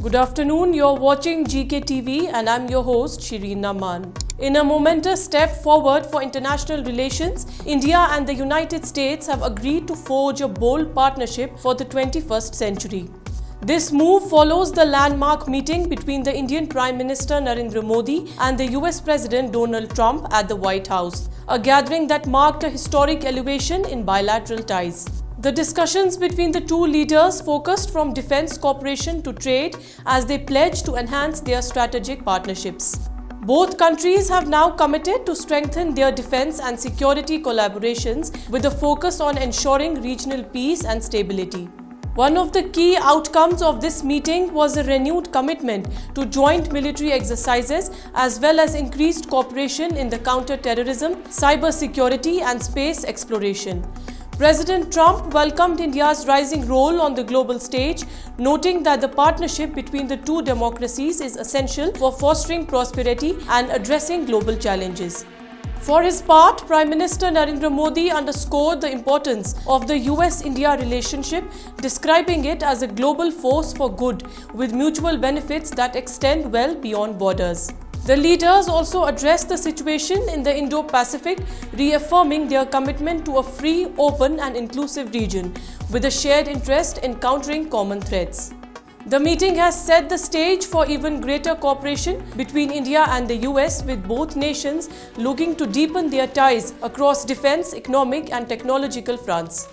Good afternoon, you're watching GK TV and I'm your host Shireen Naman. In a momentous step forward for international relations, India and the United States have agreed to forge a bold partnership for the 21st century. This move follows the landmark meeting between the Indian Prime Minister Narendra Modi and the US President Donald Trump at the White House, a gathering that marked a historic elevation in bilateral ties. The discussions between the two leaders focused from defense cooperation to trade as they pledged to enhance their strategic partnerships. Both countries have now committed to strengthen their defense and security collaborations with a focus on ensuring regional peace and stability. One of the key outcomes of this meeting was a renewed commitment to joint military exercises as well as increased cooperation in the counter-terrorism, cybersecurity and space exploration. President Trump welcomed India's rising role on the global stage, noting that the partnership between the two democracies is essential for fostering prosperity and addressing global challenges. For his part, Prime Minister Narendra Modi underscored the importance of the US-India relationship, describing it as a global force for good with mutual benefits that extend well beyond borders. The leaders also addressed the situation in the Indo-Pacific, reaffirming their commitment to a free, open and inclusive region with a shared interest in countering common threats. The meeting has set the stage for even greater cooperation between India and the US, with both nations looking to deepen their ties across defense, economic and technological fronts.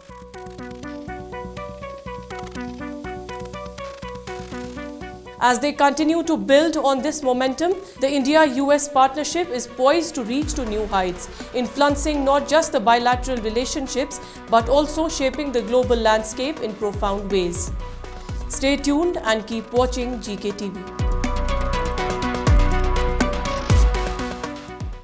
As they continue to build on this momentum, the India-US partnership is poised to reach to new heights, influencing not just the bilateral relationships but also shaping the global landscape in profound ways. Stay tuned and keep watching GK TV.